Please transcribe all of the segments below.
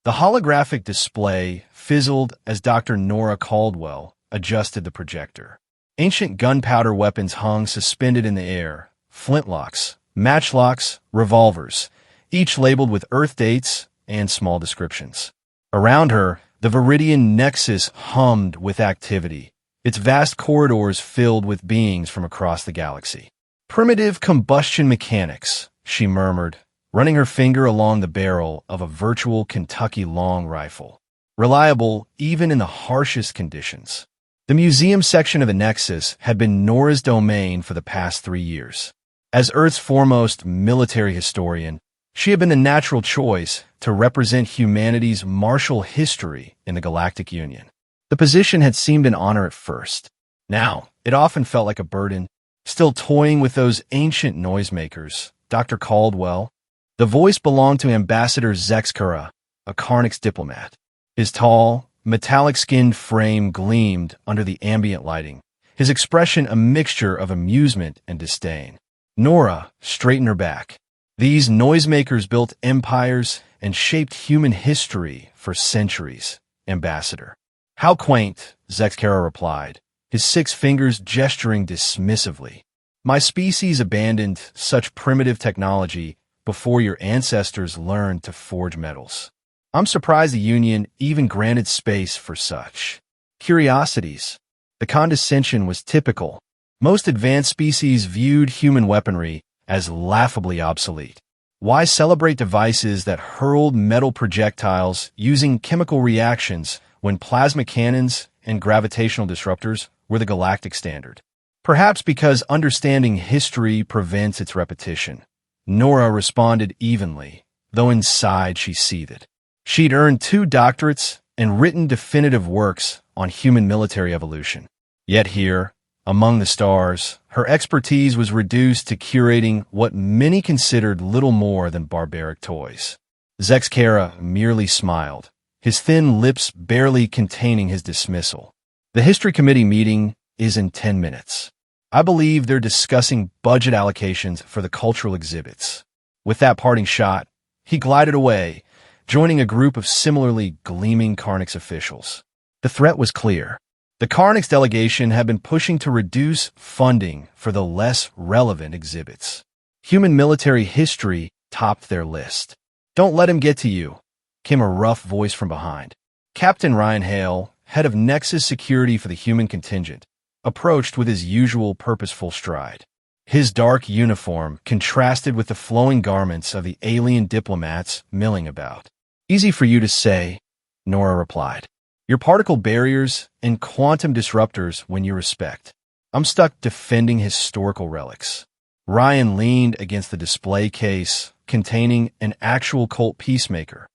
The holographic display fizzled as Dr. Nora Caldwell adjusted the projector. Ancient gunpowder weapons hung suspended in the air, flintlocks, matchlocks, revolvers, each labeled with Earth dates and small descriptions. Around her, the Viridian Nexus hummed with activity, its vast corridors filled with beings from across the galaxy. Primitive combustion mechanics, she murmured, running her finger along the barrel of a virtual Kentucky long rifle. Reliable even in the harshest conditions. The museum section of the Nexus had been Nora's domain for the past 3 years. As Earth's foremost military historian, she had been the natural choice to represent humanity's martial history in the Galactic Union. The position had seemed an honor at first. Now, it often felt like a burden, still toying with those ancient noisemakers. Dr. Caldwell. The voice belonged to Ambassador Zexkura, a Karnix diplomat. His tall, metallic-skinned frame gleamed under the ambient lighting, his expression a mixture of amusement and disdain. Nora straightened her back. These noisemakers built empires and shaped human history for centuries, Ambassador. How quaint, Zexkura replied, his 6 fingers gesturing dismissively. My species abandoned such primitive technology before your ancestors learned to forge metals. I'm surprised the Union even granted space for such curiosities. The condescension was typical. Most advanced species viewed human weaponry as laughably obsolete. Why celebrate devices that hurled metal projectiles using chemical reactions when plasma cannons and gravitational disruptors were the galactic standard? Perhaps because understanding history prevents its repetition. Nora responded evenly, though inside she seethed. She'd earned 2 doctorates and written definitive works on human military evolution. Yet here, among the stars, her expertise was reduced to curating what many considered little more than barbaric toys. Zexkura merely smiled, his thin lips barely containing his dismissal. The History Committee meeting is in 10 minutes. I believe they're discussing budget allocations for the cultural exhibits. With that parting shot, he glided away, joining a group of similarly gleaming Karnix officials. The threat was clear. The Karnix delegation had been pushing to reduce funding for the less relevant exhibits. Human military history topped their list. Don't let him get to you, came a rough voice from behind. Captain Ryan Hale, head of Nexus security for the human contingent, approached with his usual purposeful stride. His dark uniform contrasted with the flowing garments of the alien diplomats milling about. Easy for you to say, Nora replied. Your particle barriers and quantum disruptors win your respect. I'm stuck defending historical relics. Ryan leaned against the display case containing an actual cult peacemaker,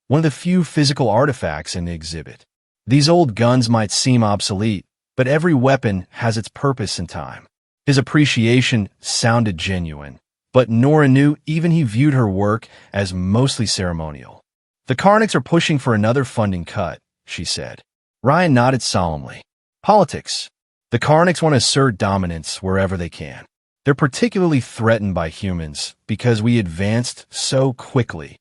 one of the few physical artifacts in the exhibit. These old guns might seem obsolete, but every weapon has its purpose in time. His appreciation sounded genuine, but Nora knew even he viewed her work as mostly ceremonial. The Karnix are pushing for another funding cut, she said. Ryan nodded solemnly. Politics. The Karnix want to assert dominance wherever they can. They're particularly threatened by humans because we advanced so quickly.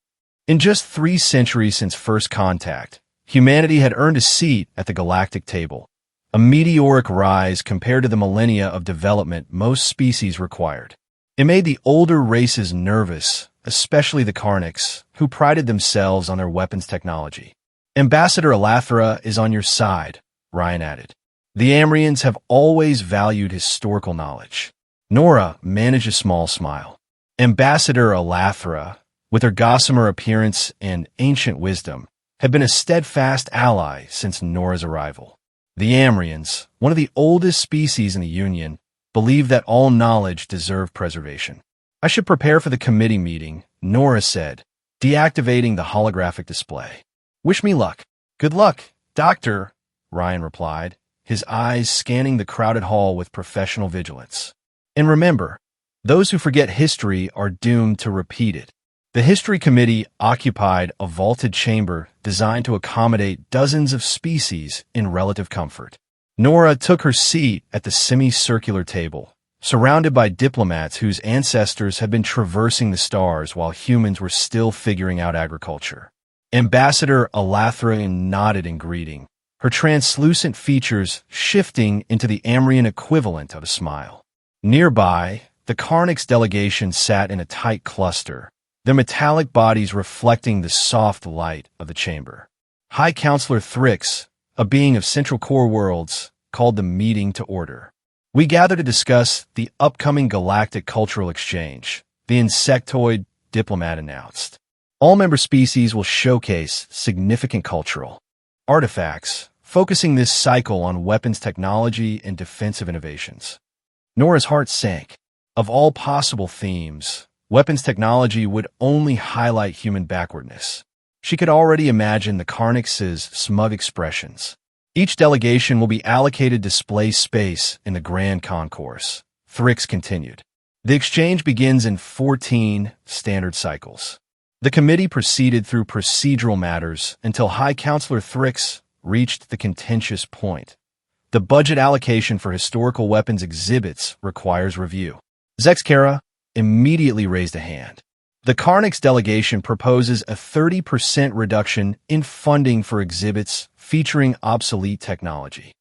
In just 3 centuries since first contact, humanity had earned a seat at the galactic table, a meteoric rise compared to the millennia of development most species required. It made the older races nervous, especially the Karnix, who prided themselves on their weapons technology. Ambassador Elathra is on your side, Ryan added. The Amrians have always valued historical knowledge. Nora managed a small smile. Ambassador Elathra, with her gossamer appearance and ancient wisdom, had been a steadfast ally since Nora's arrival. The Amrians, one of the oldest species in the Union, believed that all knowledge deserved preservation. I should prepare for the committee meeting, Nora said, deactivating the holographic display. Wish me luck. Good luck, Doctor, Ryan replied, his eyes scanning the crowded hall with professional vigilance. And remember, those who forget history are doomed to repeat it. The History Committee occupied a vaulted chamber designed to accommodate dozens of species in relative comfort. Nora took her seat at the semicircular table, surrounded by diplomats whose ancestors had been traversing the stars while humans were still figuring out agriculture. Ambassador Alathra nodded in greeting, her translucent features shifting into the Amrian equivalent of a smile. Nearby, the Karnix delegation sat in a tight cluster, their metallic bodies reflecting the soft light of the chamber. High Counselor Thrix, a being of Central Core Worlds, called the meeting to order. We gather to discuss the upcoming galactic cultural exchange, the insectoid diplomat announced. All member species will showcase significant cultural artifacts, focusing this cycle on weapons technology and defensive innovations. Nora's heart sank. Of all possible themes, weapons technology would only highlight human backwardness. She could already imagine the Karnix's smug expressions. Each delegation will be allocated display space in the Grand Concourse. Thrix continued. The exchange begins in 14 standard cycles. The committee proceeded through procedural matters until High Counselor Thrix reached the contentious point. The budget allocation for historical weapons exhibits requires review. Zexkara immediately raised a hand. The Karnix delegation proposes a 30% reduction in funding for exhibits featuring obsolete technology.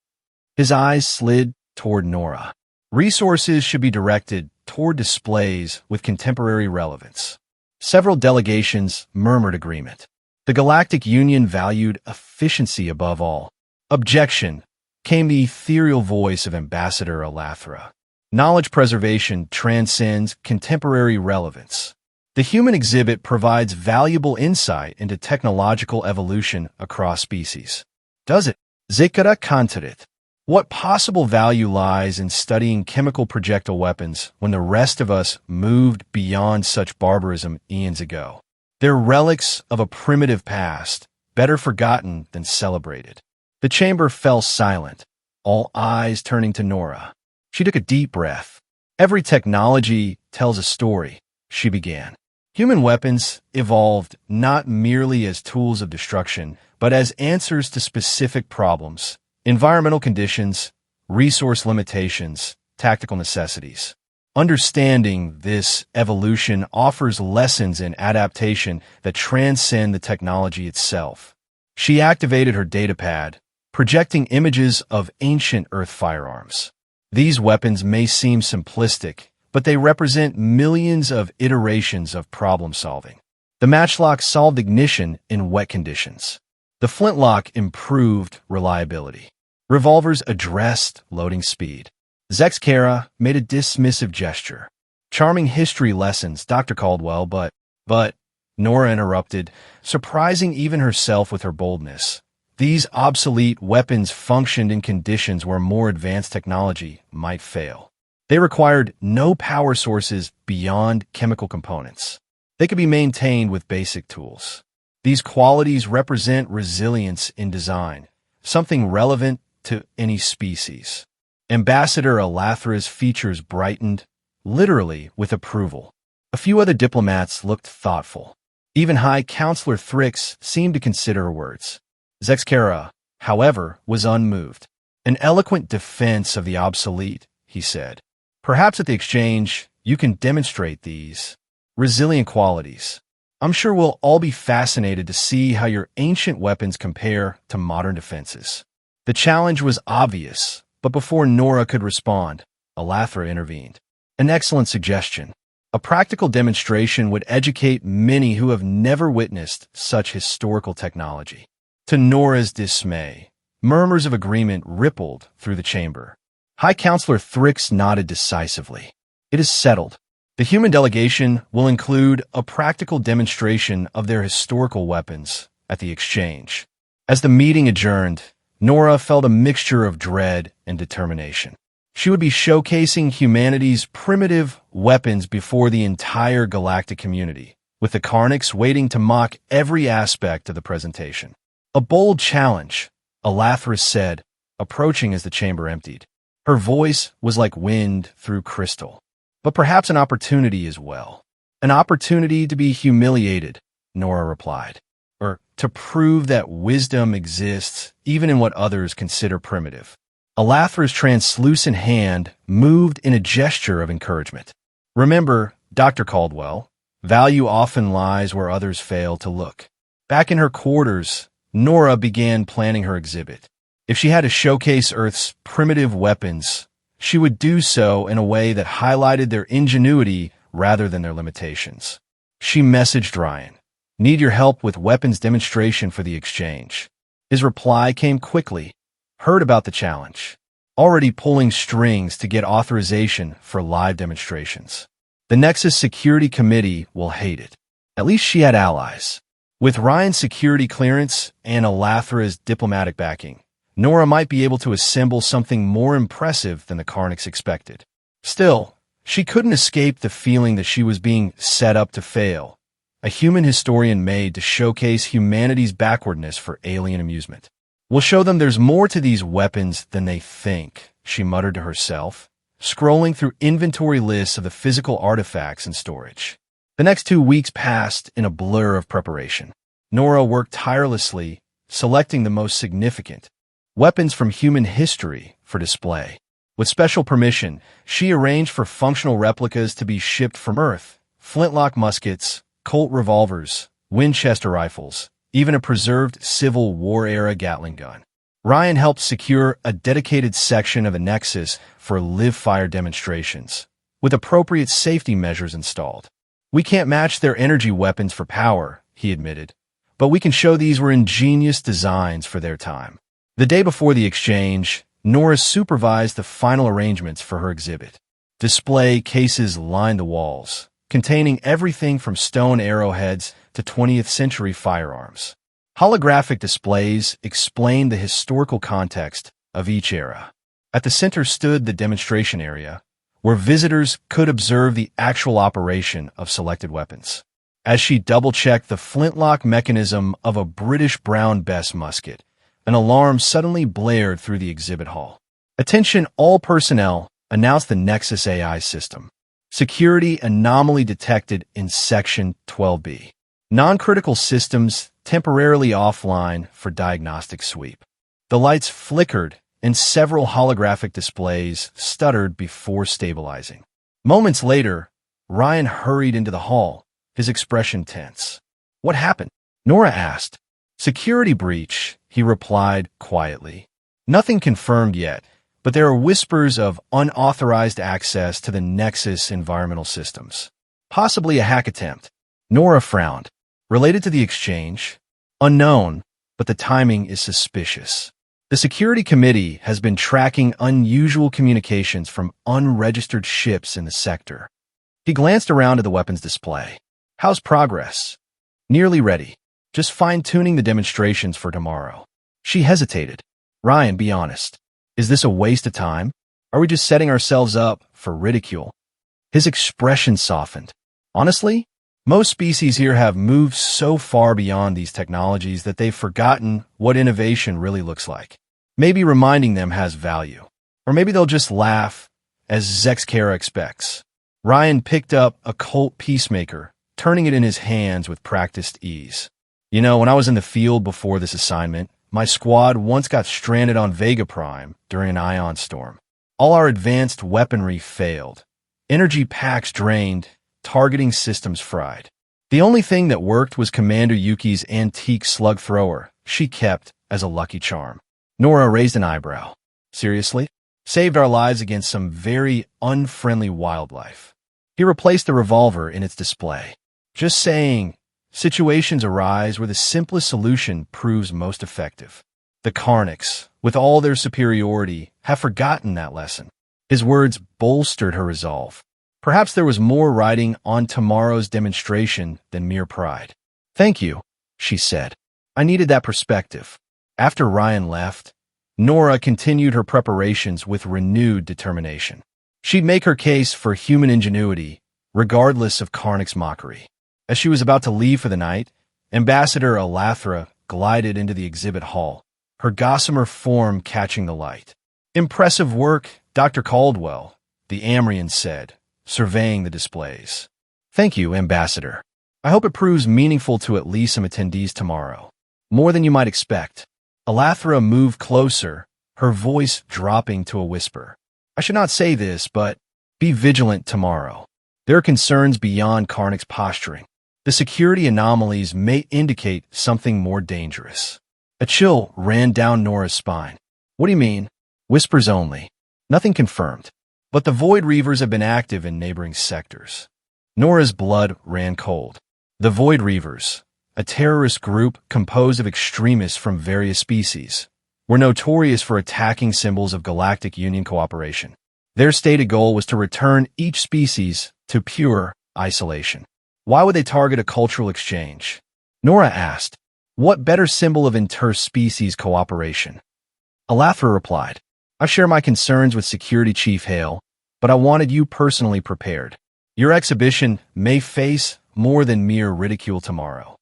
His eyes slid toward Nora. Resources should be directed toward displays with contemporary relevance. Several delegations murmured agreement. The Galactic Union valued efficiency above all. Objection, came the ethereal voice of Ambassador Alathra. Knowledge preservation transcends contemporary relevance. The human exhibit provides valuable insight into technological evolution across species. Does it? Zikara Kantarit. What possible value lies in studying chemical projectile weapons when the rest of us moved beyond such barbarism eons ago? They're relics of a primitive past, better forgotten than celebrated. The chamber fell silent, all eyes turning to Nora. She took a deep breath. Every technology tells a story, she began. Human weapons evolved not merely as tools of destruction, but as answers to specific problems, environmental conditions, resource limitations, tactical necessities. Understanding this evolution offers lessons in adaptation that transcend the technology itself. She activated her datapad, projecting images of ancient Earth firearms. These weapons may seem simplistic, but they represent millions of iterations of problem solving. The matchlock solved ignition in wet conditions. The flintlock improved reliability. Revolvers addressed loading speed. Zexkara made a dismissive gesture. Charming history lessons, Dr. Caldwell, but, Nora interrupted, surprising even herself with her boldness. These obsolete weapons functioned in conditions where more advanced technology might fail. They required no power sources beyond chemical components. They could be maintained with basic tools. These qualities represent resilience in design, something relevant to any species. Ambassador Alathra's features brightened, literally with approval. A few other diplomats looked thoughtful. Even High Counselor Thrix seemed to consider her words. Zexkara, however, was unmoved. An eloquent defense of the obsolete, he said. Perhaps at the exchange, you can demonstrate these resilient qualities. I'm sure we'll all be fascinated to see how your ancient weapons compare to modern defenses. The challenge was obvious, but before Nora could respond, Alathra intervened. An excellent suggestion. A practical demonstration would educate many who have never witnessed such historical technology. To Nora's dismay, murmurs of agreement rippled through the chamber. High Counselor Thrix nodded decisively. It is settled. The human delegation will include a practical demonstration of their historical weapons at the exchange. As the meeting adjourned, Nora felt a mixture of dread and determination. She would be showcasing humanity's primitive weapons before the entire galactic community, with the Karnix waiting to mock every aspect of the presentation. A bold challenge, Alathra said, approaching as the chamber emptied. Her voice was like wind through crystal. But perhaps an opportunity as well. An opportunity to be humiliated, Nora replied. Or to prove that wisdom exists even in what others consider primitive. Alathra's translucent hand moved in a gesture of encouragement. Remember, Dr. Caldwell, value often lies where others fail to look. Back in her quarters, Nora began planning her exhibit. If she had to showcase Earth's primitive weapons, she would do so in a way that highlighted their ingenuity rather than their limitations. She messaged Ryan, "Need your help with weapons demonstration for the exchange." His reply came quickly. "Heard about the challenge. Already pulling strings to get authorization for live demonstrations. The Nexus Security Committee will hate it." At least she had allies. With Ryan's security clearance and Elathra's diplomatic backing, Nora might be able to assemble something more impressive than the Karniks expected. Still, she couldn't escape the feeling that she was being set up to fail, a human historian made to showcase humanity's backwardness for alien amusement. "We'll show them there's more to these weapons than they think," she muttered to herself, scrolling through inventory lists of the physical artifacts in storage. The next 2 weeks passed in a blur of preparation. Nora worked tirelessly, selecting the most significant weapons from human history for display. With special permission, she arranged for functional replicas to be shipped from Earth: flintlock muskets, Colt revolvers, Winchester rifles, even a preserved Civil War-era Gatling gun. Ryan helped secure a dedicated section of the Nexus for live-fire demonstrations, with appropriate safety measures installed. "We can't match their energy weapons for power," he admitted, "but we can show these were ingenious designs for their time." The day before the exchange, Nora supervised the final arrangements for her exhibit. Display cases lined the walls, containing everything from stone arrowheads to 20th-century firearms. Holographic displays explained the historical context of each era. At the center stood the demonstration area, where visitors could observe the actual operation of selected weapons. As she double-checked the flintlock mechanism of a British Brown Bess musket, an alarm suddenly blared through the exhibit hall. "Attention all personnel," announced the Nexus AI system. "Security anomaly detected in Section 12B. Non-critical systems temporarily offline for diagnostic sweep." The lights flickered, and several holographic displays stuttered before stabilizing. Moments later, Ryan hurried into the hall, his expression tense. "What happened?" Nora asked. "Security breach," he replied quietly. "Nothing confirmed yet, but there are whispers of unauthorized access to the Nexus environmental systems. Possibly a hack attempt." Nora frowned. "Related to the exchange?" "Unknown, but the timing is suspicious. The Security Committee has been tracking unusual communications from unregistered ships in the sector." He glanced around at the weapons display. "How's progress?" "Nearly ready. Just fine-tuning the demonstrations for tomorrow." She hesitated. "Ryan, be honest. Is this a waste of time? Are we just setting ourselves up for ridicule?" His expression softened. "Honestly, most species here have moved so far beyond these technologies that they've forgotten what innovation really looks like. Maybe reminding them has value. Or maybe they'll just laugh, as Zexkara expects." Ryan picked up a Colt Peacemaker, turning it in his hands with practiced ease. "You know, when I was in the field before this assignment, my squad once got stranded on Vega Prime during an ion storm. All our advanced weaponry failed. Energy packs drained, targeting systems fried. The only thing that worked was Commander Yuki's antique slug thrower she kept as a lucky charm." Nora raised an eyebrow. "Seriously? Saved our lives against some very unfriendly wildlife." He replaced the revolver in its display. "Just saying, situations arise where the simplest solution proves most effective. The Karniks, with all their superiority, have forgotten that lesson." His words bolstered her resolve. Perhaps there was more riding on tomorrow's demonstration than mere pride. "Thank you," she said. "I needed that perspective." After Ryan left, Nora continued her preparations with renewed determination. She'd make her case for human ingenuity, regardless of Karnik's mockery. As she was about to leave for the night, Ambassador Elathra glided into the exhibit hall, her gossamer form catching the light. "Impressive work, Dr. Caldwell," the Amrian said, surveying the displays. "Thank you, Ambassador. I hope it proves meaningful to at least some attendees tomorrow. More than you might expect." Elathra moved closer, her voice dropping to a whisper. "I should not say this, but be vigilant tomorrow. There are concerns beyond Karnik's posturing. The security anomalies may indicate something more dangerous. A chill ran down Nora's spine. What do you mean? Whispers only. Nothing confirmed. But the Void Reavers have been active in neighboring sectors. Nora's blood ran cold. The Void Reavers, a terrorist group composed of extremists from various species, were notorious for attacking symbols of Galactic Union cooperation. Their stated goal was to return each species to pure isolation. Why would they target a cultural exchange? Nora asked. What better symbol of inter-species cooperation? Alathra replied. I share my concerns with Security Chief Hale, but I wanted you personally prepared. Your exhibition may face more than mere ridicule tomorrow.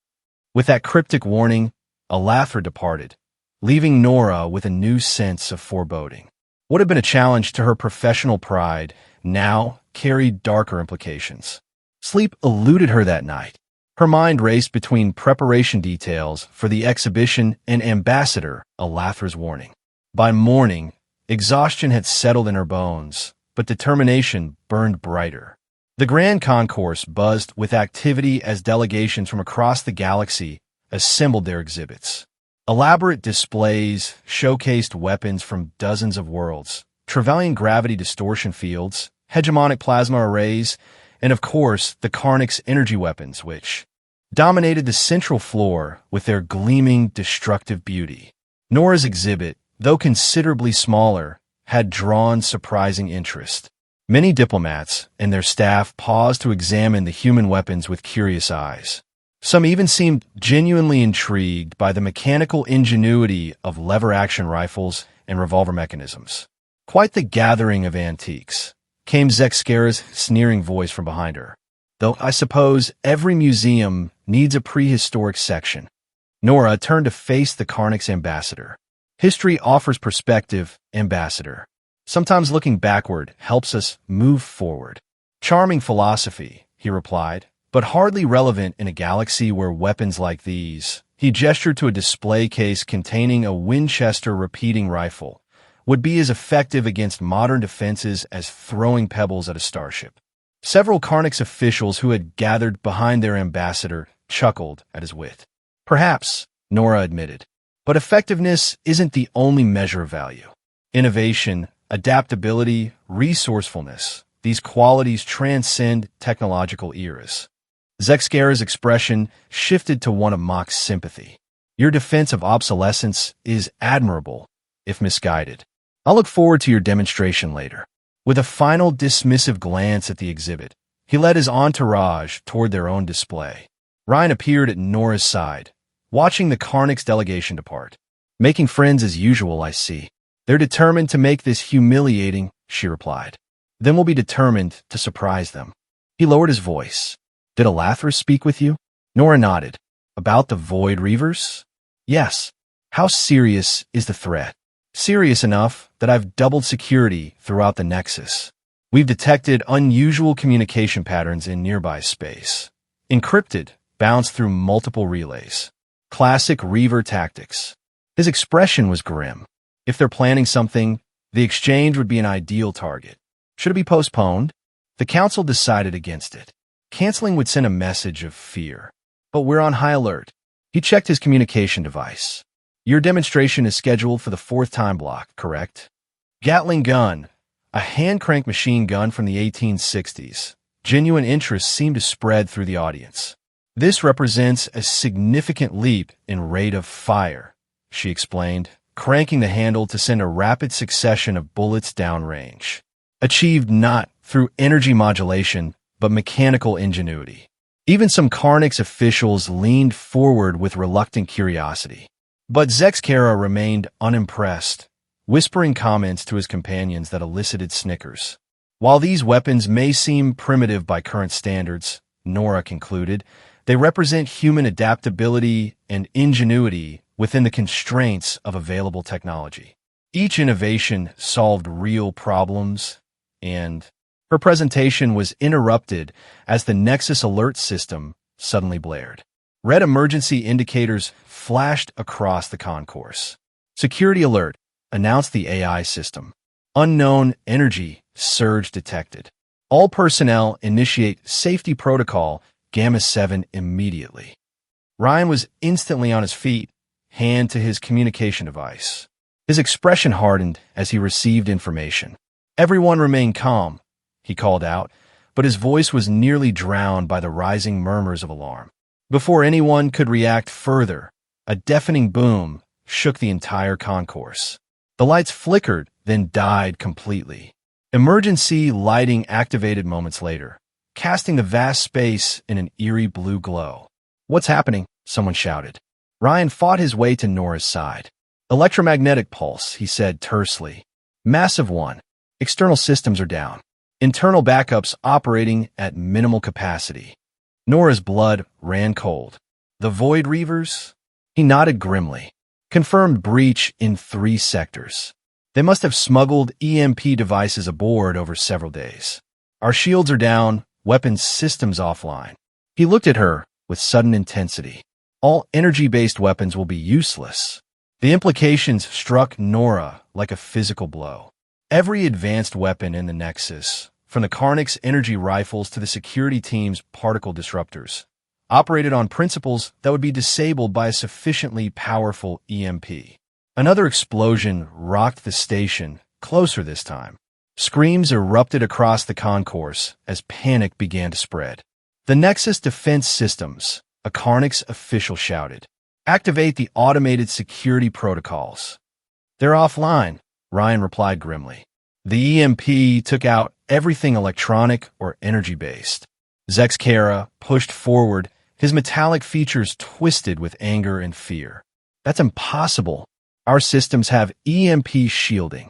With that cryptic warning, Alathra departed, leaving Nora with a new sense of foreboding. What had been a challenge to her professional pride now carried darker implications. Sleep eluded her that night. Her mind raced between preparation details for the exhibition and Ambassador Alathra's warning. By morning, exhaustion had settled in her bones, but determination burned brighter. The Grand Concourse buzzed with activity as delegations from across the galaxy assembled their exhibits. Elaborate displays showcased weapons from dozens of worlds, Trevelyan gravity distortion fields, hegemonic plasma arrays, and of course the Karnix energy weapons, which dominated the central floor with their gleaming, destructive beauty. Nora's exhibit, though considerably smaller, had drawn surprising interest. Many diplomats and their staff paused to examine the human weapons with curious eyes. Some even seemed genuinely intrigued by the mechanical ingenuity of lever-action rifles and revolver mechanisms. Quite the gathering of antiques, came Zexcara's sneering voice from behind her. Though I suppose every museum needs a prehistoric section. Nora turned to face the Karnix ambassador. History offers perspective, Ambassador. Sometimes looking backward helps us move forward. Charming philosophy, he replied, but hardly relevant in a galaxy where weapons like these, he gestured to a display case containing a Winchester repeating rifle, would be as effective against modern defenses as throwing pebbles at a starship. Several Karnix officials who had gathered behind their ambassador chuckled at his wit. Perhaps, Nora admitted, but effectiveness isn't the only measure of value. Innovation, adaptability, resourcefulness, these qualities transcend technological eras. Zexcara's expression shifted to one of mock sympathy. Your defense of obsolescence is admirable, if misguided. I'll look forward to your demonstration later. With a final dismissive glance at the exhibit, he led his entourage toward their own display. Ryan appeared at Nora's side, watching the Karnix delegation depart. Making friends as usual, I see. They're determined to make this humiliating, she replied. Then we'll be determined to surprise them. He lowered his voice. Did Alathra speak with you? Nora nodded. About the Void Reavers? Yes. How serious is the threat? Serious enough that I've doubled security throughout the Nexus. We've detected unusual communication patterns in nearby space. Encrypted, bounced through multiple relays. Classic Reaver tactics. His expression was grim. If they're planning something, the exchange would be an ideal target. Should it be postponed? The Council decided against it. Canceling would send a message of fear. But we're on high alert. He checked his communication device. Your demonstration is scheduled for the 4th time block, correct? Gatling gun, a hand-crank machine gun from the 1860s. Genuine interest seemed to spread through the audience. This represents a significant leap in rate of fire, she explained, cranking the handle to send a rapid succession of bullets downrange. Achieved not through energy modulation, but mechanical ingenuity. Even some Karnix officials leaned forward with reluctant curiosity. But Zexcara remained unimpressed, whispering comments to his companions that elicited snickers. While these weapons may seem primitive by current standards, Nora concluded, they represent human adaptability and ingenuity within the constraints of available technology. Each innovation solved real problems, and her presentation was interrupted as the Nexus alert system suddenly blared. Red emergency indicators flashed across the concourse. Security alert, announced the AI system. Unknown energy surge detected. All personnel initiate safety protocol Gamma 7 immediately. Ryan was instantly on his feet, hand to his communication device. His expression hardened as he received information. Everyone remained calm, he called out, but his voice was nearly drowned by the rising murmurs of alarm. Before anyone could react further, a deafening boom shook the entire concourse. The lights flickered, then died completely. Emergency lighting activated moments later, casting the vast space in an eerie blue glow. "What's happening?" someone shouted. Ryan fought his way to Nora's side. "Electromagnetic pulse," he said tersely. "Massive one. External systems are down. Internal backups operating at minimal capacity." Nora's blood ran cold. "The Void Reavers?" He nodded grimly. "Confirmed breach in 3 sectors. They must have smuggled EMP devices aboard over several days. Our shields are down, weapons systems offline." He looked at her with sudden intensity. "All energy-based weapons will be useless." The implications struck Nora like a physical blow. Every advanced weapon in the Nexus, from the Karnix energy rifles to the security team's particle disruptors, operated on principles that would be disabled by a sufficiently powerful EMP. Another explosion rocked the station, closer this time. Screams erupted across the concourse as panic began to spread. "The Nexus defense systems," a Karnix official shouted. "Activate the automated security protocols." "They're offline," Ryan replied grimly. "The EMP took out everything electronic or energy-based." Zexkara pushed forward, his metallic features twisted with anger and fear. "That's impossible. Our systems have EMP shielding."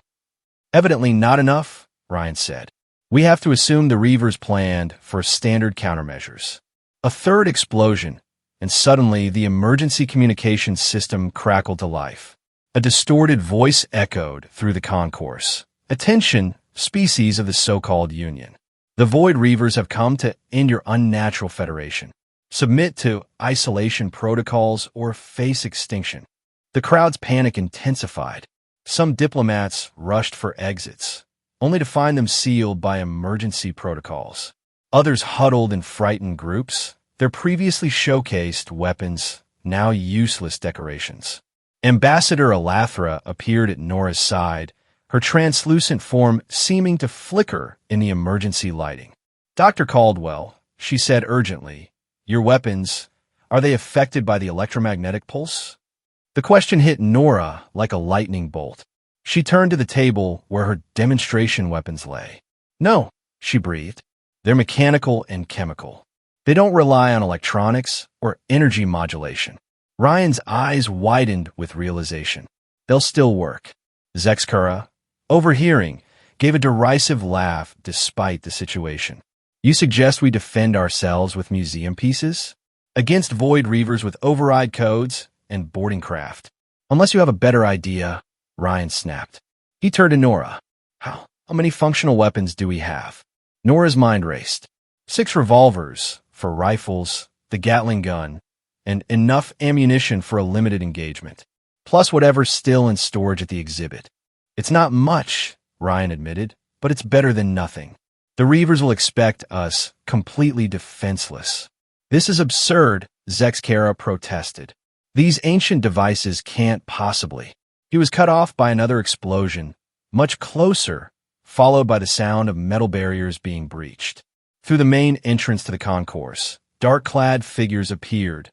"Evidently not enough," Ryan said. "We have to assume the Reavers planned for standard countermeasures." A third explosion, and suddenly the emergency communications system crackled to life. A distorted voice echoed through the concourse. "Attention, species of the so-called Union. The Void Reavers have come to end your unnatural federation. Submit to isolation protocols or face extinction." The crowd's panic intensified. Some diplomats rushed for exits, only to find them sealed by emergency protocols. Others huddled in frightened groups, their previously showcased weapons now useless decorations. Ambassador Elathra appeared at Nora's side, her translucent form seeming to flicker in the emergency lighting. "Dr. Caldwell," she said urgently, "your weapons, are they affected by the electromagnetic pulse?" The question hit Nora like a lightning bolt. She turned to the table where her demonstration weapons lay. "No," she breathed. "They're mechanical and chemical. They don't rely on electronics or energy modulation." Ryan's eyes widened with realization. "They'll still work." Zexkara, overhearing, gave a derisive laugh despite the situation. "You suggest we defend ourselves with museum pieces? Against Void Reavers with override codes and boarding craft? Unless you have a better idea," Ryan snapped. He turned to Nora. How many functional weapons do we have?" Nora's mind raced. 6 revolvers for rifles, the Gatling gun, and enough ammunition for a limited engagement, plus whatever's still in storage at the exhibit. "It's not much," Ryan admitted, "but it's better than nothing. The Reavers will expect us completely defenseless." "This is absurd," Zexkara protested. "These ancient devices can't possibly." He was cut off by another explosion, much closer, followed by the sound of metal barriers being breached. Through the main entrance to the concourse, dark-clad figures appeared,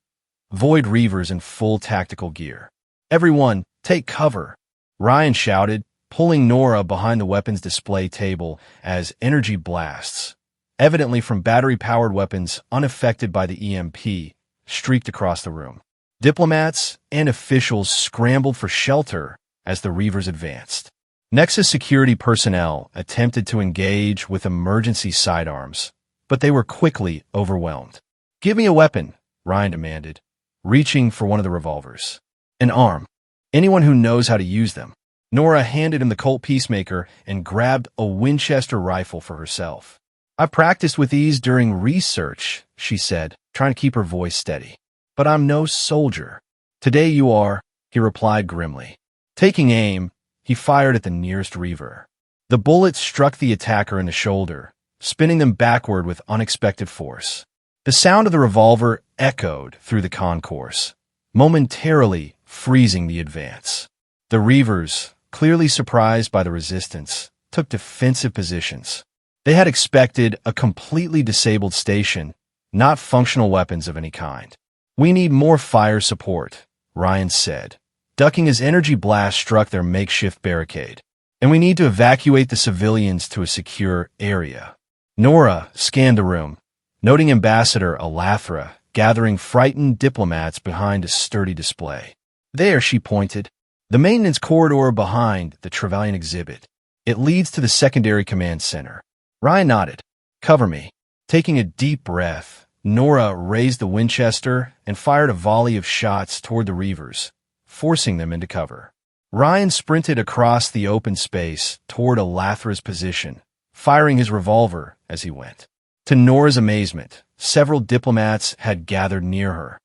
Void Reavers in full tactical gear. "Everyone, take cover," Ryan shouted, pulling Nora behind the weapons display table as energy blasts, evidently from battery-powered weapons unaffected by the EMP, streaked across the room. Diplomats and officials scrambled for shelter as the Reavers advanced. Nexus security personnel attempted to engage with emergency sidearms, but they were quickly overwhelmed. "Give me a weapon," Ryan demanded, reaching for one of the revolvers. "An arm. Anyone who knows how to use them." Nora handed him the Colt Peacemaker and grabbed a Winchester rifle for herself. "I practiced with these during research," she said, trying to keep her voice steady. "But I'm no soldier." "Today you are," he replied grimly. Taking aim, he fired at the nearest Reaver. The bullet struck the attacker in the shoulder, spinning them backward with unexpected force. The sound of the revolver echoed through the concourse, momentarily freezing the advance. The Reavers, clearly surprised by the resistance, took defensive positions. They had expected a completely disabled station, not functional weapons of any kind. "We need more fire support," Ryan said, ducking as energy blasts struck their makeshift barricade. "And we need to evacuate the civilians to a secure area." Nora scanned the room, noting Ambassador Alathra gathering frightened diplomats behind a sturdy display. "There," she pointed, "the maintenance corridor behind the Trevelyan exhibit. It leads to the secondary command center." Ryan nodded. "Cover me." Taking a deep breath, Nora raised the Winchester and fired a volley of shots toward the Reavers, forcing them into cover. Ryan sprinted across the open space toward Alathra's position, firing his revolver as he went. To Nora's amazement, several diplomats had gathered near her,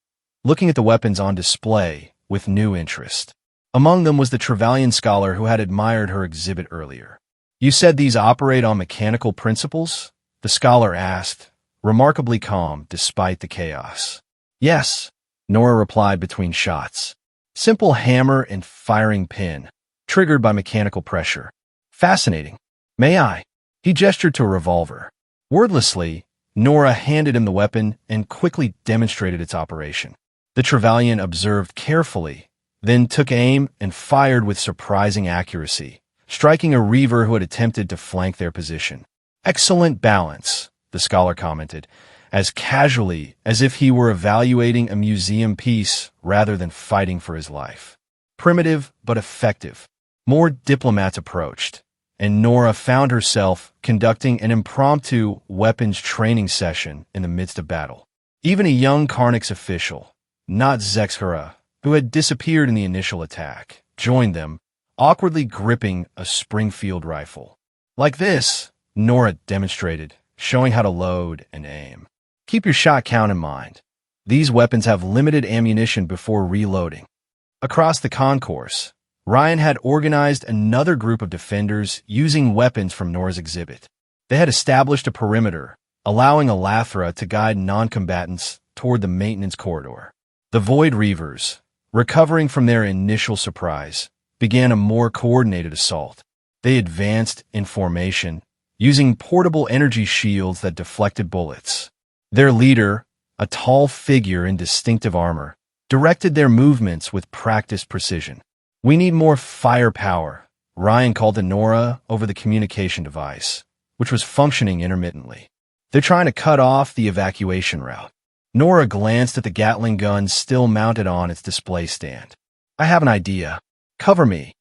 looking at the weapons on display with new interest. Among them was the Trevelyan scholar who had admired her exhibit earlier. "You said these operate on mechanical principles?" the scholar asked, remarkably calm despite the chaos. "Yes," Nora replied between shots. "Simple hammer and firing pin, triggered by mechanical pressure." "Fascinating. May I?" He gestured to a revolver. Wordlessly, Nora handed him the weapon and quickly demonstrated its operation. The Trevelyan observed carefully, then took aim and fired with surprising accuracy, striking a Reaver who had attempted to flank their position. "Excellent balance," the scholar commented, as casually as if he were evaluating a museum piece rather than fighting for his life. Primitive but effective. More diplomats approached, and Nora found herself conducting an impromptu weapons training session in the midst of battle. Even a young Karnix official, not Zexhara, who had disappeared in the initial attack, joined them, awkwardly gripping a Springfield rifle. "Like this," Nora demonstrated, showing how to load and aim. "Keep your shot count in mind. These weapons have limited ammunition before reloading." Across the concourse, Ryan had organized another group of defenders using weapons from Nora's exhibit. They had established a perimeter, allowing Alathra to guide non-combatants toward the maintenance corridor. The Void Reavers, recovering from their initial surprise, began a more coordinated assault. They advanced in formation, using portable energy shields that deflected bullets. Their leader, a tall figure in distinctive armor, directed their movements with practiced precision. "We need more firepower," Ryan called to Nora over the communication device, which was functioning intermittently. "They're trying to cut off the evacuation route." Nora glanced at the Gatling gun still mounted on its display stand. "I have an idea. Cover me."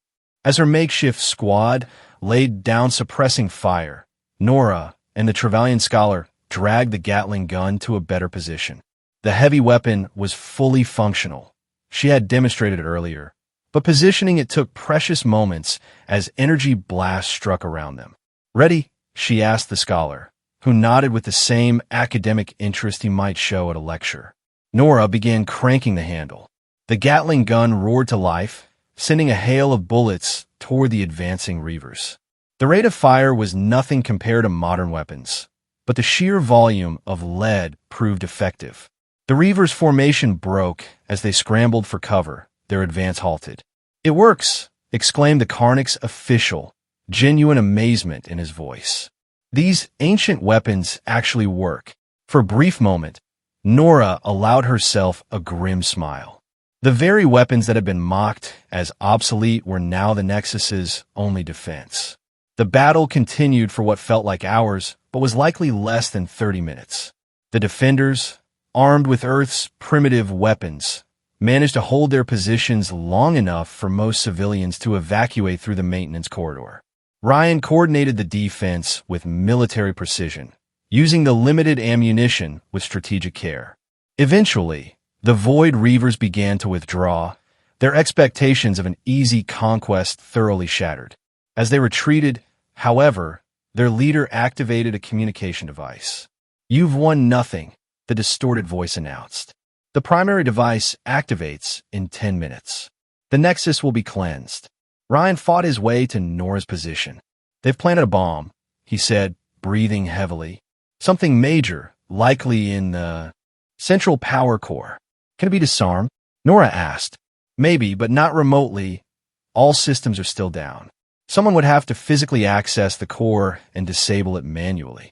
As her makeshift squad laid down suppressing fire, Nora and the Trevelyan scholar dragged the Gatling gun to a better position. The heavy weapon was fully functional. She had demonstrated it earlier, but positioning it took precious moments as energy blasts struck around them. "Ready?" she asked the scholar, who nodded with the same academic interest he might show at a lecture. Nora began cranking the handle. The Gatling gun roared to life, sending a hail of bullets toward the advancing Reavers. The rate of fire was nothing compared to modern weapons, but the sheer volume of lead proved effective. The Reavers' formation broke as they scrambled for cover, their advance halted. "It works!" exclaimed the Karnix official, genuine amazement in his voice. These ancient weapons actually work. For a brief moment, Nora allowed herself a grim smile. The very weapons that had been mocked as obsolete were now the Nexus's only defense. The battle continued for what felt like hours, but was likely less than 30 minutes. The defenders, armed with Earth's primitive weapons, managed to hold their positions long enough for most civilians to evacuate through the maintenance corridor. Ryan coordinated the defense with military precision, using the limited ammunition with strategic care. Eventually, the Void Reavers began to withdraw, their expectations of an easy conquest thoroughly shattered. As they retreated, however, their leader activated a communication device. "You've won nothing," the distorted voice announced. "The primary device activates in 10 minutes. The Nexus will be cleansed." Ryan fought his way to Nora's position. "They've planted a bomb," he said, breathing heavily. "Something major, likely in the central power core. Can it be disarmed? Nora asked. Maybe, but not remotely. All systems are still down. Someone would have to physically access the core and disable it manually.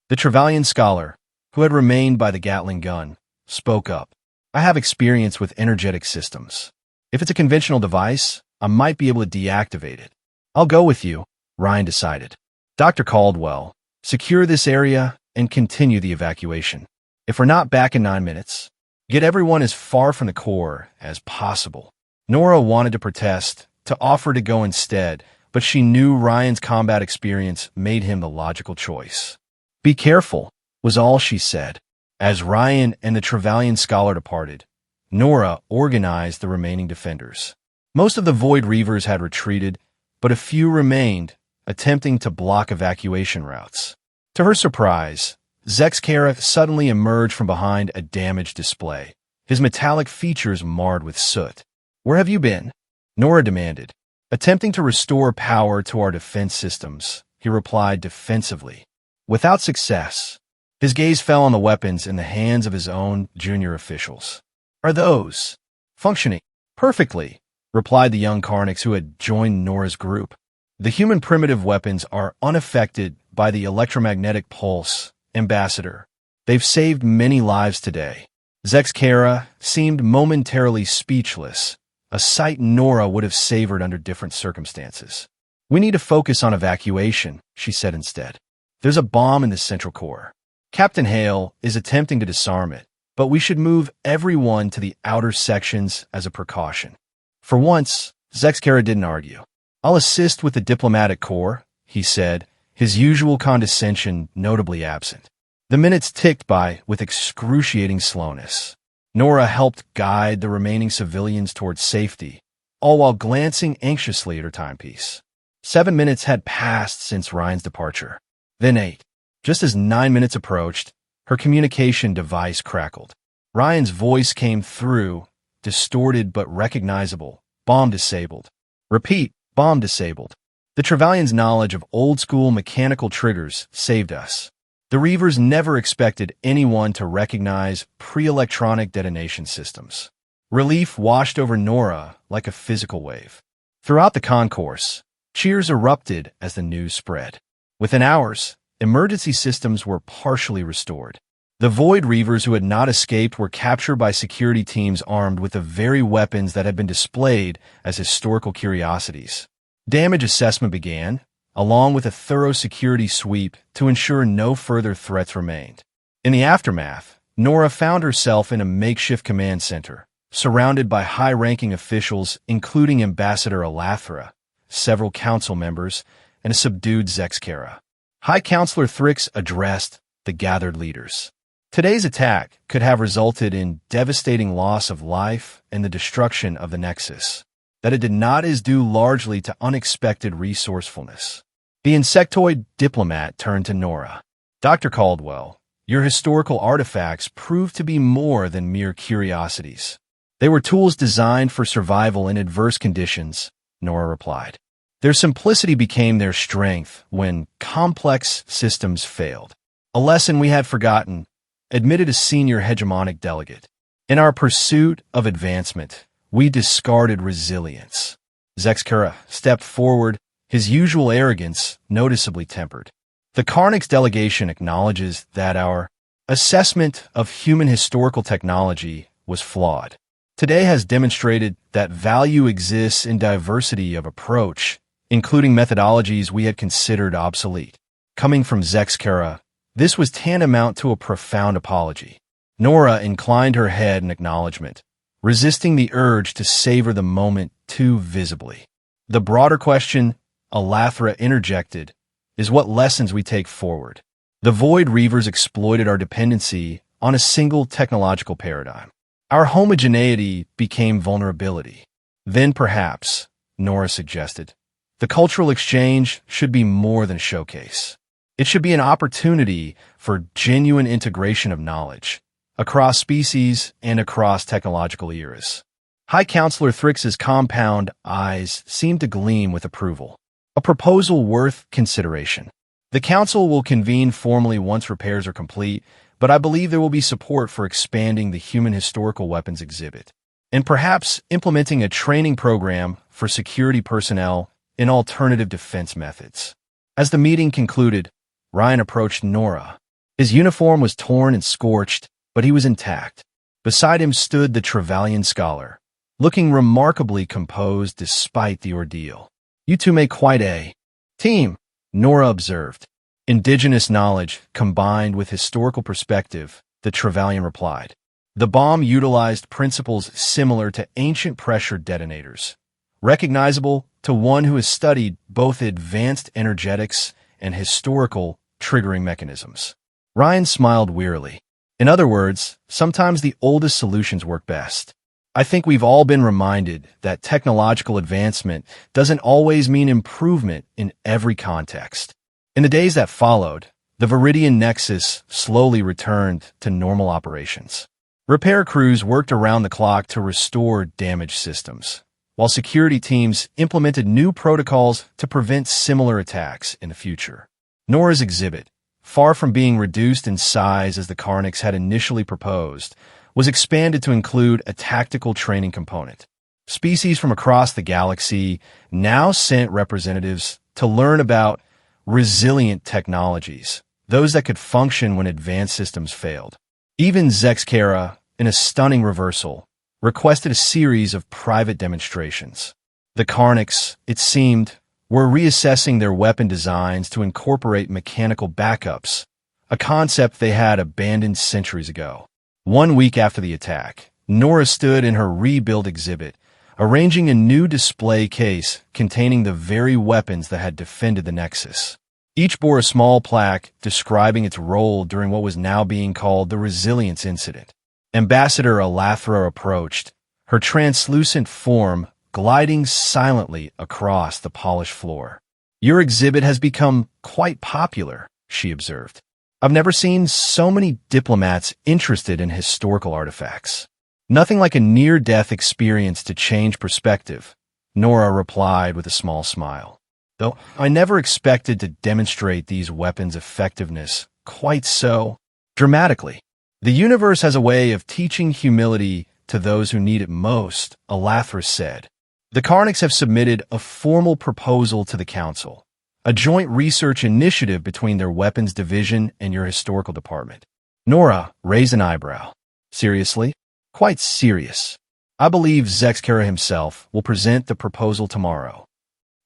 The Trevelyan scholar, who had remained by the Gatling gun, spoke up. I have experience with energetic systems. If it's a conventional device, I might be able to deactivate it. I'll go with you, Ryan decided. Dr. Caldwell, secure this area and continue the evacuation. If we're not back in 9 minutes, get everyone as far from the core as possible. Nora wanted to protest, to offer to go instead, but she knew Ryan's combat experience made him the logical choice. Be careful, was all she said. As Ryan and the Trevelyan scholar departed, Nora organized the remaining defenders. Most of the Void Reavers had retreated, but a few remained, attempting to block evacuation routes. To her surprise, Zexkera suddenly emerged from behind a damaged display, his metallic features marred with soot. Where have you been? Nora demanded. Attempting to restore power to our defense systems, he replied defensively. Without success, his gaze fell on the weapons in the hands of his own junior officials. Are those functioning perfectly? Replied the young Karnix who had joined Nora's group. The human primitive weapons are unaffected by the electromagnetic pulse, Ambassador. They've saved many lives today. Zexkera seemed momentarily speechless, a sight Nora would have savored under different circumstances. We need to focus on evacuation, she said instead. There's a bomb in the central core. Captain Hale is attempting to disarm it, but we should move everyone to the outer sections as a precaution. For once, Zexkera didn't argue. I'll assist with the diplomatic corps, he said, his usual condescension notably absent. The minutes ticked by with excruciating slowness. Nora helped guide the remaining civilians towards safety, all while glancing anxiously at her timepiece. 7 minutes had passed since Ryan's departure. Then 8. Just as 9 minutes approached, her communication device crackled. Ryan's voice came through, distorted but recognizable. Bomb disabled. Repeat, bomb disabled. The Trevelyan's knowledge of old-school mechanical triggers saved us. The Reavers never expected anyone to recognize pre-electronic detonation systems. Relief washed over Nora like a physical wave. Throughout the concourse, cheers erupted as the news spread. Within hours, emergency systems were partially restored. The Void Reavers who had not escaped were captured by security teams armed with the very weapons that had been displayed as historical curiosities. Damage assessment began, along with a thorough security sweep to ensure no further threats remained. In the aftermath, Nora found herself in a makeshift command center, surrounded by high-ranking officials including Ambassador Elathra, several council members, and a subdued Zexkera. High Counselor Thrix addressed the gathered leaders. Today's attack could have resulted in devastating loss of life and the destruction of the Nexus. That it did not is due largely to unexpected resourcefulness. The insectoid diplomat turned to Nora. Dr. Caldwell, your historical artifacts proved to be more than mere curiosities. They were tools designed for survival in adverse conditions, Nora replied. Their simplicity became their strength when complex systems failed. A lesson we had forgotten, admitted a senior hegemonic delegate. In our pursuit of advancement, we discarded resilience. Zexkera stepped forward, his usual arrogance noticeably tempered. The Karnix delegation acknowledges that our assessment of human historical technology was flawed. Today has demonstrated that value exists in diversity of approach, including methodologies we had considered obsolete. Coming from Zexkera, this was tantamount to a profound apology. Nora inclined her head in acknowledgement, resisting the urge to savor the moment too visibly. The broader question, Elathra interjected, is what lessons we take forward. The Void Reavers exploited our dependency on a single technological paradigm. Our homogeneity became vulnerability. Then perhaps, Nora suggested, the cultural exchange should be more than a showcase. It should be an opportunity for genuine integration of knowledge, across species and across technological eras. High Counselor Thrix's compound eyes seemed to gleam with approval. A proposal worth consideration. The Council will convene formally once repairs are complete, but I believe there will be support for expanding the human historical weapons exhibit, and perhaps implementing a training program for security personnel in alternative defense methods. As the meeting concluded, Ryan approached Nora. His uniform was torn and scorched, but he was intact. Beside him stood the Trevelyan scholar, looking remarkably composed despite the ordeal. "You two make quite a team," Nora observed. "Indigenous knowledge combined with historical perspective," the Trevelyan replied. "The bomb utilized principles similar to ancient pressure detonators, recognizable to one who has studied both advanced energetics and historical triggering mechanisms." Ryan smiled wearily. "In other words, sometimes the oldest solutions work best. I think we've all been reminded that technological advancement doesn't always mean improvement in every context." In the days that followed, the Viridian Nexus slowly returned to normal operations. Repair crews worked around the clock to restore damaged systems, while security teams implemented new protocols to prevent similar attacks in the future. Nora's exhibit, far from being reduced in size as the Karniks had initially proposed, was expanded to include a tactical training component. Species from across the galaxy now sent representatives to learn about resilient technologies, those that could function when advanced systems failed. Even Zexkera, in a stunning reversal, requested a series of private demonstrations. The Karniks, it seemed, were reassessing their weapon designs to incorporate mechanical backups, a concept they had abandoned centuries ago. 1 week after the attack, Nora stood in her rebuild exhibit, arranging a new display case containing the very weapons that had defended the Nexus. Each bore a small plaque describing its role during what was now being called the Resilience Incident. Ambassador Elathra approached, her translucent form gliding silently across the polished floor. "Your exhibit has become quite popular," she observed. "I've never seen so many diplomats interested in historical artifacts." "Nothing like a near-death experience to change perspective," Nora replied with a small smile. "Though I never expected to demonstrate these weapons' effectiveness quite so dramatically. The universe has a way of teaching humility to those who need it most," Elathra said. "The Karniks have submitted a formal proposal to the Council, a joint research initiative between their weapons division and your historical department." Nora raised an eyebrow. "Seriously?" "Quite serious. I believe Zexkera himself will present the proposal tomorrow."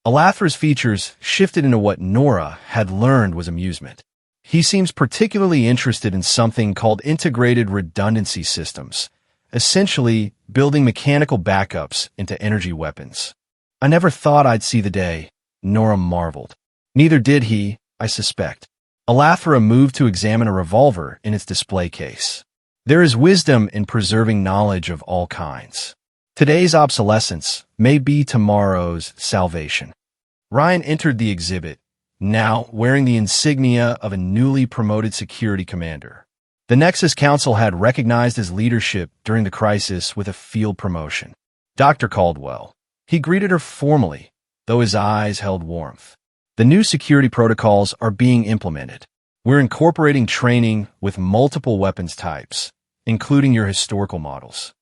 Elathra's features shifted into what Nora had learned was amusement. "He seems particularly interested in something called integrated redundancy systems, essentially building mechanical backups into energy weapons." "I never thought I'd see the day," Nora marveled. "Neither did he, I suspect." Elathra moved to examine a revolver in its display case. "There is wisdom in preserving knowledge of all kinds. Today's obsolescence may be tomorrow's salvation." Ryan entered the exhibit, now wearing the insignia of a newly promoted security commander. The Nexus Council had recognized his leadership during the crisis with a field promotion. "Dr. Caldwell." He greeted her formally, though his eyes held warmth. "The new security protocols are being implemented. We're incorporating training with multiple weapons types, including your historical models."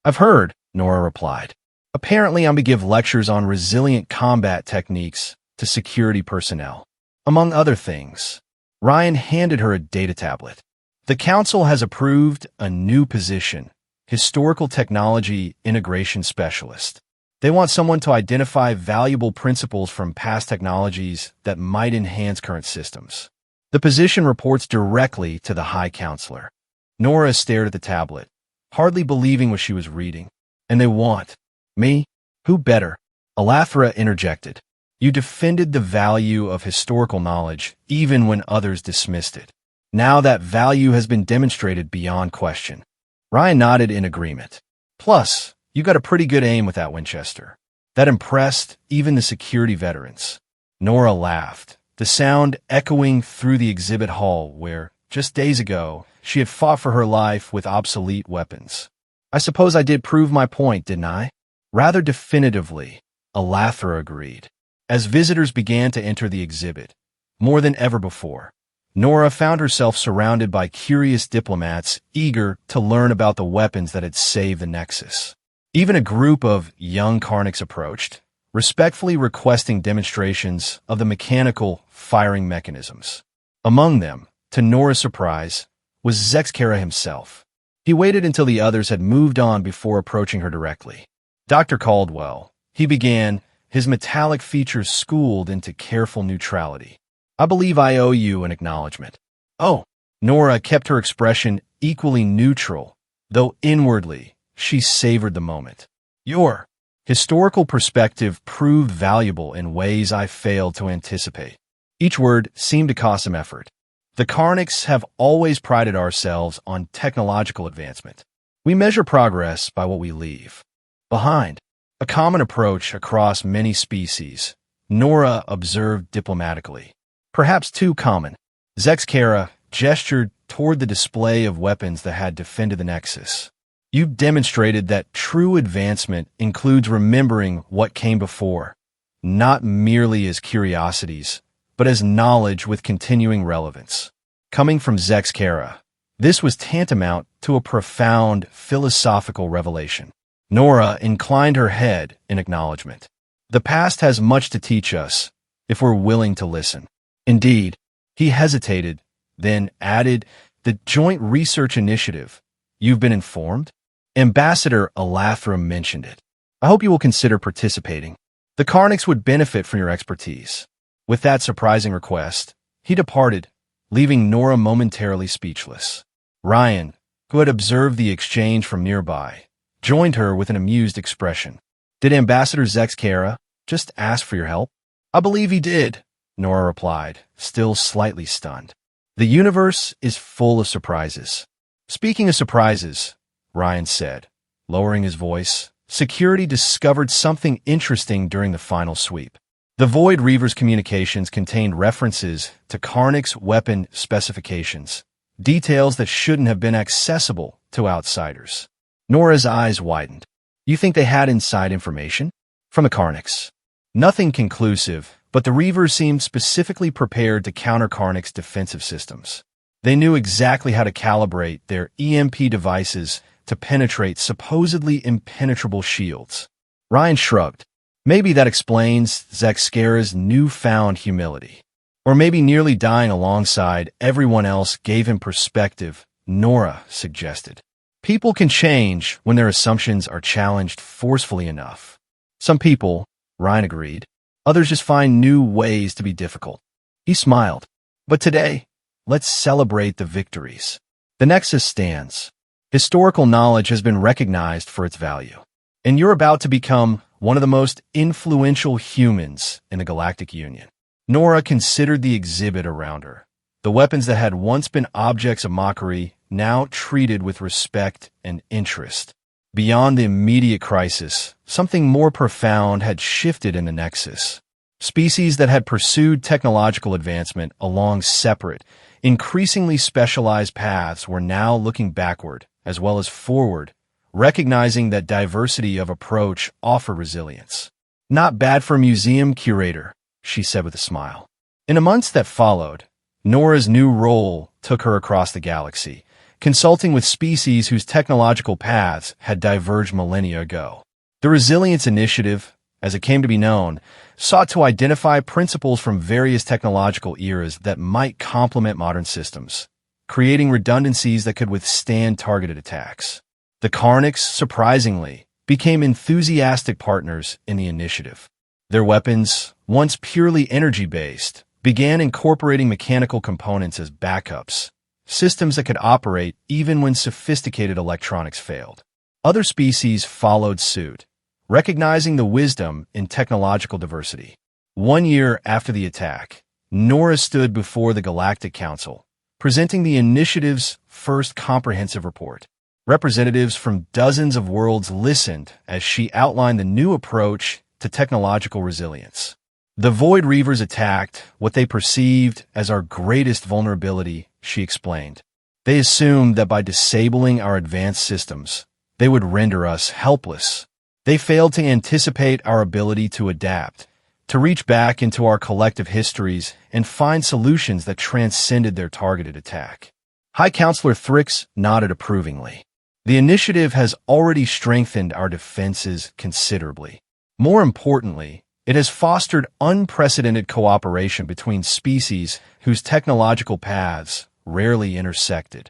"I've heard," Nora replied. "Apparently I'm to give lectures on resilient combat techniques to security personnel. Among other things." Ryan handed her a data tablet. "The Council has approved a new position, Historical Technology Integration Specialist. They want someone to identify valuable principles from past technologies that might enhance current systems. The position reports directly to the High Counselor." Nora stared at the tablet, hardly believing what she was reading. "And they want me? Who better?" Elathra interjected. "You defended the value of historical knowledge even when others dismissed it. Now that value has been demonstrated beyond question." Ryan nodded in agreement. "Plus, you got a pretty good aim with that Winchester. That impressed even the security veterans." Nora laughed, the sound echoing through the exhibit hall where, just days ago, she had fought for her life with obsolete weapons. "I suppose I did prove my point, didn't I?" "Rather definitively," Elathra agreed. As visitors began to enter the exhibit, more than ever before, Nora found herself surrounded by curious diplomats eager to learn about the weapons that had saved the Nexus. Even a group of young Karniks approached, respectfully requesting demonstrations of the mechanical firing mechanisms. Among them, to Nora's surprise, was Zexkera himself. He waited until the others had moved on before approaching her directly. Dr. Caldwell, he began, his metallic features schooled into careful neutrality. I believe I owe you an acknowledgement. Oh, Nora kept her expression equally neutral, though inwardly she savored the moment. Your historical perspective proved valuable in ways I failed to anticipate. Each word seemed to cost some effort. The Karniks have always prided ourselves on technological advancement. We measure progress by what we leave behind. A common approach across many species, Nora observed diplomatically. Perhaps too common. Zexkera gestured toward the display of weapons that had defended the Nexus. You've demonstrated that true advancement includes remembering what came before, not merely as curiosities, but as knowledge with continuing relevance. Coming from Zexkera, this was tantamount to a profound philosophical revelation. Nora inclined her head in acknowledgement. The past has much to teach us, if we're willing to listen. Indeed, he hesitated, then added, the Joint Research Initiative. You've been informed? Ambassador Alathram mentioned it. I hope you will consider participating. The Karniks would benefit from your expertise. With that surprising request, he departed, leaving Nora momentarily speechless. Ryan, who had observed the exchange from nearby, joined her with an amused expression. Did Ambassador Zexkera just ask for your help? I believe he did, Nora replied, still slightly stunned. The universe is full of surprises. Speaking of surprises, Ryan said, lowering his voice, security discovered something interesting during the final sweep. The Void Reaver's communications contained references to Karnik's weapon specifications, details that shouldn't have been accessible to outsiders. Nora's eyes widened. You think they had inside information? From the Karniks. Nothing conclusive, but the Reavers seemed specifically prepared to counter Karnik's defensive systems. They knew exactly how to calibrate their EMP devices to penetrate supposedly impenetrable shields. Ryan shrugged. Maybe that explains Zexkera's newfound humility. Or maybe nearly dying alongside everyone else gave him perspective, Nora suggested. People can change when their assumptions are challenged forcefully enough. Some people, Ryan agreed. Others just find new ways to be difficult. He smiled. But today, let's celebrate the victories. The Nexus stands. Historical knowledge has been recognized for its value. And you're about to become one of the most influential humans in the Galactic Union. Nora considered the exhibit around her. The weapons that had once been objects of mockery, now treated with respect and interest. Beyond the immediate crisis, something more profound had shifted in the Nexus. Species that had pursued technological advancement along separate, increasingly specialized paths were now looking backward, as well as forward, recognizing that diversity of approach offered resilience. Not bad for a museum curator, she said with a smile. In the months that followed, Nora's new role took her across the galaxy, consulting with species whose technological paths had diverged millennia ago. The Resilience Initiative, as it came to be known, sought to identify principles from various technological eras that might complement modern systems, creating redundancies that could withstand targeted attacks. The Karniks, surprisingly, became enthusiastic partners in the initiative. Their weapons, once purely energy-based, began incorporating mechanical components as backups, systems that could operate even when sophisticated electronics failed. Other species followed suit, recognizing the wisdom in technological diversity. 1 year after the attack, Nora stood before the Galactic Council, presenting the initiative's first comprehensive report. Representatives from dozens of worlds listened as she outlined the new approach to technological resilience. The Void Reavers attacked what they perceived as our greatest vulnerability, she explained. They assumed that by disabling our advanced systems, they would render us helpless. They failed to anticipate our ability to adapt, to reach back into our collective histories and find solutions that transcended their targeted attack. High Counselor Thrix nodded approvingly. The initiative has already strengthened our defenses considerably. More importantly, it has fostered unprecedented cooperation between species whose technological paths rarely intersected.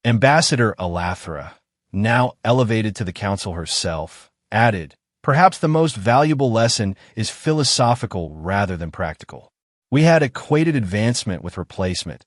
Ambassador Alathra, now elevated to the Council herself, added, "Perhaps the most valuable lesson is philosophical rather than practical. We had equated advancement with replacement,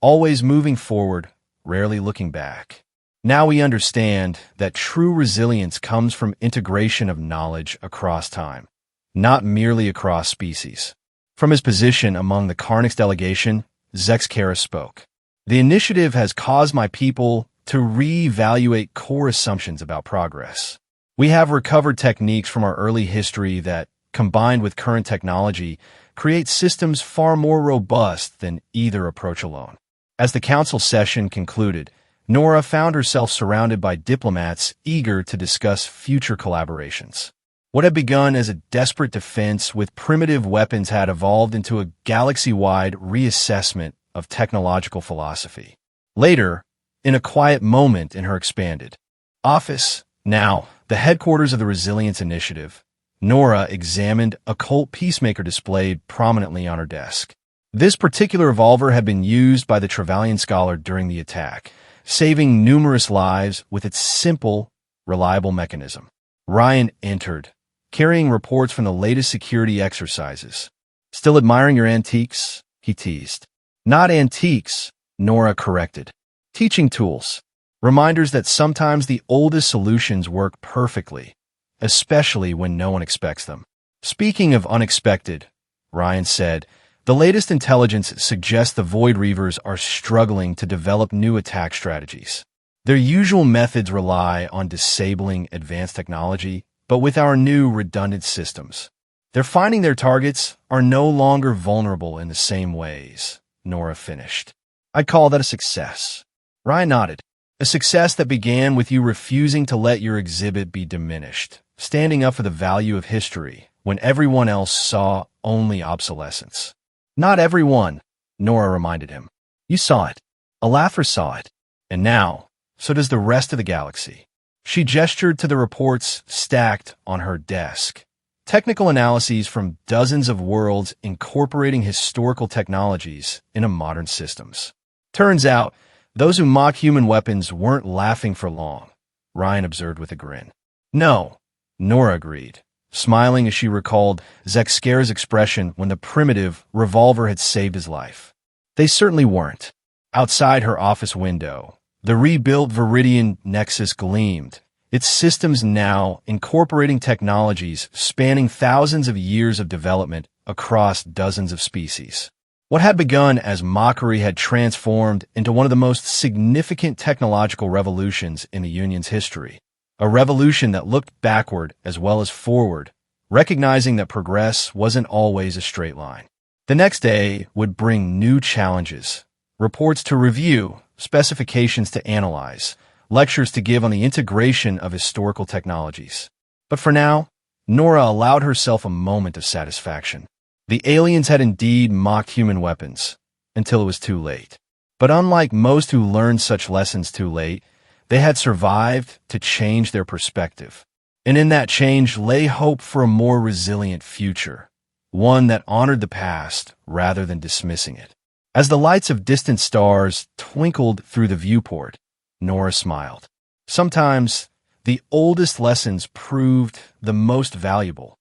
always moving forward, rarely looking back. Now we understand that true resilience comes from integration of knowledge across time, not merely across species." From his position among the Karnix delegation, Zexkara spoke. "The initiative has caused my people to re-evaluate core assumptions about progress. We have recovered techniques from our early history that, combined with current technology, create systems far more robust than either approach alone." As the council session concluded, Nora found herself surrounded by diplomats eager to discuss future collaborations. What had begun as a desperate defense with primitive weapons had evolved into a galaxy-wide reassessment of technological philosophy. Later, in a quiet moment in her expanded office, now the headquarters of the Resilience Initiative, Nora examined a Colt Peacemaker displayed prominently on her desk. This particular revolver had been used by the Trevelyan Scholar during the attack, saving numerous lives with its simple, reliable mechanism. Ryan entered, carrying reports from the latest security exercises. "Still admiring your antiques?" he teased. "Not antiques," Nora corrected. "Teaching tools. Reminders that sometimes the oldest solutions work perfectly, especially when no one expects them." "Speaking of unexpected," Ryan said, "the latest intelligence suggests the Void Reavers are struggling to develop new attack strategies. Their usual methods rely on disabling advanced technology, but with our new redundant systems, they're finding their targets are no longer vulnerable in the same ways," Nora finished. "I'd call that a success." Ryan nodded. "A success that began with you refusing to let your exhibit be diminished, standing up for the value of history when everyone else saw only obsolescence." "Not everyone," Nora reminded him. "You saw it. Alathra saw it. And now, so does the rest of the galaxy." She gestured to the reports stacked on her desk. Technical analyses from dozens of worlds incorporating historical technologies into modern systems. "Turns out, those who mock human weapons weren't laughing for long," Ryan observed with a grin. "No," Nora agreed, smiling as she recalled Zexkara's expression when the primitive revolver had saved his life. "They certainly weren't." Outside her office window, the rebuilt Viridian Nexus gleamed, its systems now incorporating technologies spanning thousands of years of development across dozens of species. What had begun as mockery had transformed into one of the most significant technological revolutions in the Union's history. A revolution that looked backward as well as forward, recognizing that progress wasn't always a straight line. The next day would bring new challenges, reports to review, specifications to analyze, lectures to give on the integration of historical technologies. But for now, Nora allowed herself a moment of satisfaction. The aliens had indeed mocked human weapons, until it was too late. But unlike most who learned such lessons too late, they had survived to change their perspective. And in that change lay hope for a more resilient future, one that honored the past rather than dismissing it. As the lights of distant stars twinkled through the viewport, Nora smiled. Sometimes, the oldest lessons proved the most valuable,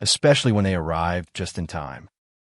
especially when they arrived just in time.